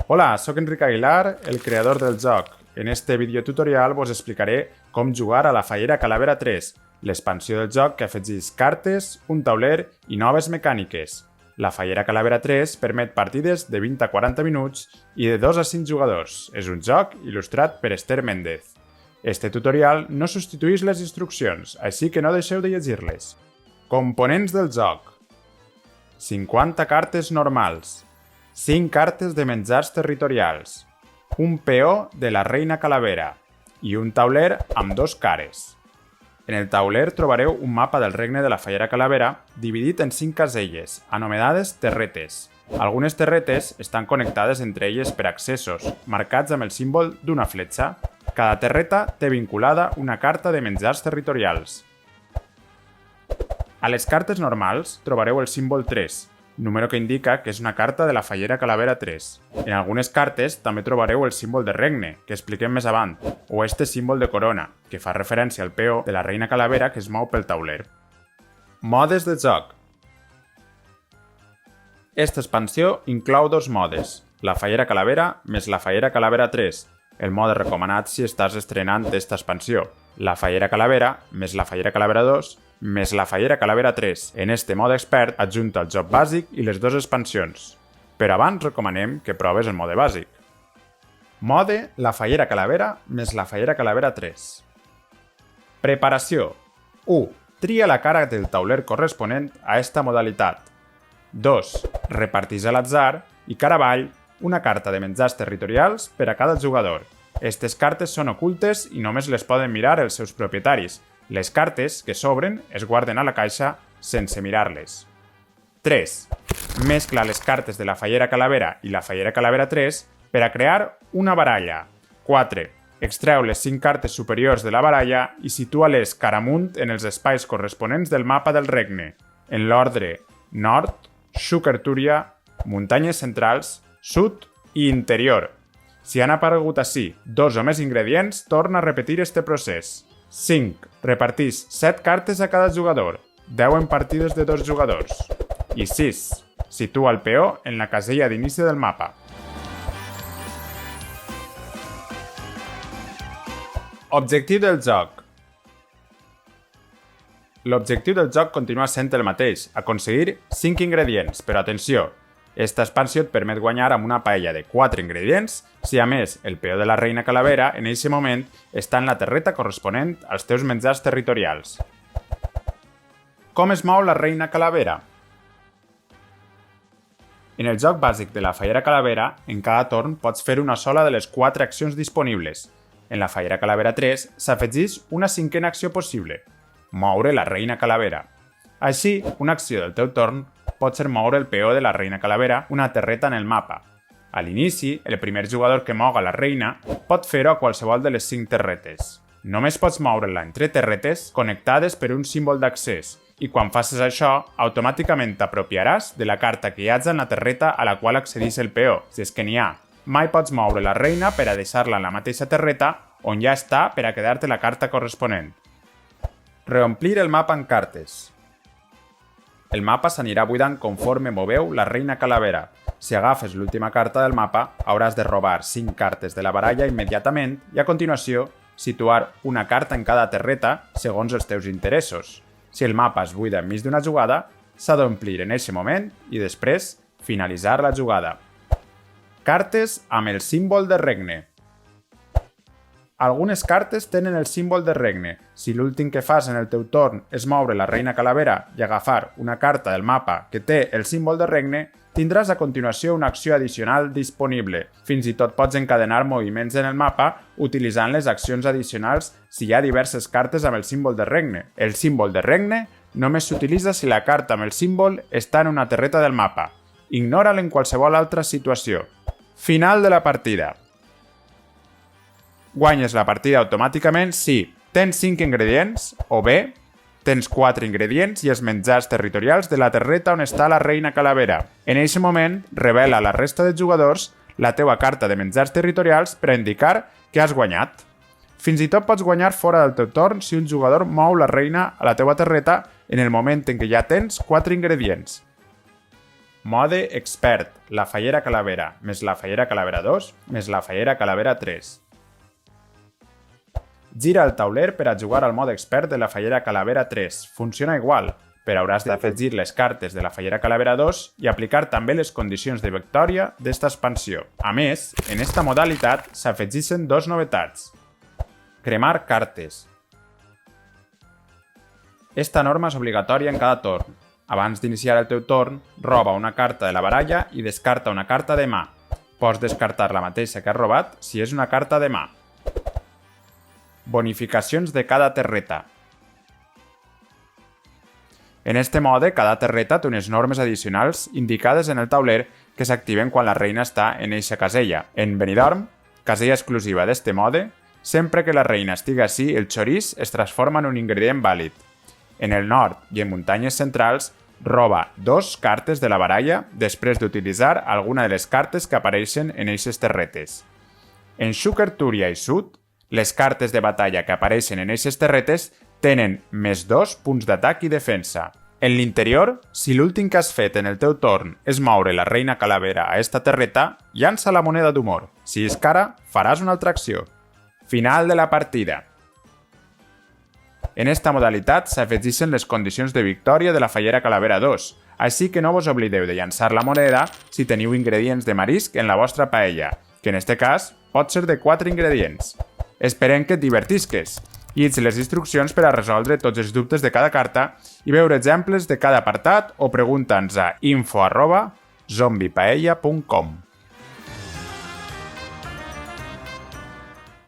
Hola, sóc Enric Aguilar, el creador del joc. En este videotutorial vos explicaré com jugar a la Fallera Calavera 3, l'expansió del joc que afegeix cartes, un tauler i noves mecàniques. La Fallera Calavera 3 permet partides de 20 a 40 minuts i de 2 a 5 jugadors. És un joc il·lustrat per Esther Méndez. Este tutorial no substitueix les instruccions, així que no deixeu de llegir-les. Components del joc: 50 cartes normals, 5 cartes de menjars territorials, un peó de la Reina Calavera i un tauler amb 2 cares. En el tauler trobareu un mapa del regne de la Fallera Calavera dividit en 5 caselles, anomenades terretes. Algunes terretes estan connectades entre elles per accessos, marcats amb el símbol d'una fletxa. Cada terreta té vinculada una carta de menjars territorials. A les cartes normals trobareu el símbol 3, número que indica que és una carta de la Fallera Calavera 3. En algunes cartes també trobareu el símbol de regne, que expliquem més avant, o este símbol de corona, que fa referència al peó de la Reina Calavera que es mou pel tauler. Modes de joc. Esta expansió inclou 2 modes, la Fallera Calavera més la Fallera Calavera 3, el mode recomanat si estàs estrenant esta expansió, la Fallera Calavera més la Fallera Calavera 2 més la Fallera Calavera 3. En este mode expert adjunta el joc bàsic i les 2 expansions. Però abans recomanem que proves el mode bàsic. Mode la Fallera Calavera més la Fallera Calavera 3. Preparació. 1. Tria la cara del tauler corresponent a esta modalitat. 2. Reparteix a l'atzar i cara avall una carta de menjars territorials per a cada jugador. Estes cartes són ocultes i només les poden mirar els seus propietaris. Les cartes que sobren es guarden a la caixa sense mirar-les. 3. Mescla les cartes de la Fallera Calavera i la Fallera Calavera 3 per a crear una baralla. 4. Extreu les 5 cartes superiors de la baralla i situa-les cara amunt en els espais corresponents del mapa del regne, en l'ordre nord, Xucartúria, muntanyes centrals, sud i interior. Si han aparegut ací 2 o més ingredients, torna a repetir este procés. 5. Repartís 7 cartes a cada jugador, 10 en partides de 2 jugadors. I 6. Situa el peó en la casella d'inici del mapa. Objectiu del joc. L'objectiu del joc continua sent el mateix, aconseguir 5 ingredients, però atenció, esta expansió et permet guanyar amb una paella de 4 ingredients si, a més, el peó de la Reina Calavera en eixe moment està en la terreta corresponent als teus menjars territorials. Com es mou la Reina Calavera? En el joc bàsic de la Fallera Calavera, en cada torn pots fer una sola de les 4 accions disponibles. En la Fallera Calavera 3 s'afegeix una 5a acció possible, moure la Reina Calavera. Així, una acció del teu torn pot ser moure el peó de la Reina Calavera una terreta en el mapa. A l'inici, el primer jugador que moga la reina pot fer-ho a qualsevol de les 5 terretes. Només pots moure-la entre terretes connectades per un símbol d'accés i quan facis això, automàticament t'apropiaràs de la carta que hi hagi en la terreta a la qual accedeix el peó, si és que n'hi ha. Mai pots moure la reina per a deixar-la en la mateixa terreta on ja està per a quedar-te la carta corresponent. Reomplir el mapa en cartes. El mapa s'anirà buidant conforme moveu la Reina Calavera. Si agafes l'última carta del mapa, hauràs de robar 5 cartes de la baralla immediatament i, a continuació, situar una carta en cada terreta segons els teus interessos. Si el mapa es buida enmig d'una jugada, s'ha d'omplir en aquest moment i després finalitzar la jugada. Cartes amb el símbol de regne. Algunes cartes tenen el símbol de regne. Si l'últim que fas en el teu torn és moure la Reina Calavera i agafar una carta del mapa que té el símbol de regne, tindràs a continuació una acció addicional disponible. Fins i tot pots encadenar moviments en el mapa utilitzant les accions addicionals si hi ha diverses cartes amb el símbol de regne. El símbol de regne només s'utilitza si la carta amb el símbol està en una terreta del mapa. Ignora-la en qualsevol altra situació. Final de la partida. Guanyes la partida automàticament si tens 5 ingredients o bé tens 4 ingredients i els menjars territorials de la terreta on està la Reina Calavera. En aquest moment, revela a la resta de jugadors la teua carta de menjars territorials per a indicar que has guanyat. Fins i tot pots guanyar fora del teu torn si un jugador mou la reina a la teua terreta en el moment en què ja tens 4 ingredients. Mode expert, la fallera calavera més la fallera calavera 2 més la fallera calavera 3. Gira el tauler per a jugar al mode expert de la fallera calavera 3. Funciona igual, però hauràs d'afegir les cartes de la fallera calavera 2 i aplicar també les condicions de victòria d'esta expansió. A més, en esta modalitat s'afegeixen dos novetats. Cremar cartes. Esta norma és obligatòria en cada torn. Abans d'iniciar el teu torn, roba una carta de la baralla i descarta una carta de mà. Pots descartar la mateixa que has robat si és una carta de mà. Bonificacions de cada terreta. En este mode, cada terreta té unes normes addicionals indicades en el tauler que s'activen quan la reina està en eixa casella. En Benidorm, casella exclusiva d'este mode, sempre que la reina estigui així, el xorís es transforma en un ingredient vàlid. En el nord i en muntanyes centrals, roba 2 cartes de la baralla després d'utilitzar alguna de les cartes que apareixen en eixes terretes. En Xúquer, Túria i Sud, les cartes de batalla que apareixen en eixes terretes tenen més 2 punts d'atac i defensa. En l'interior, si l'últim que has fet en el teu torn és moure la reina calavera a esta terreta, llança la moneda d'humor. Si és cara, faràs una altra acció. Final de la partida. En esta modalitat s'afegeixen les condicions de victòria de la fallera calavera 2, així que no vos oblideu de llançar la moneda si teniu ingredients de marisc en la vostra paella, que en este cas pot ser de 4 ingredients. Esperem que et divertisques. Llits les instruccions per a resoldre tots els dubtes de cada carta i veure exemples de cada apartat o pregunta'ns a info@zombipaella.com.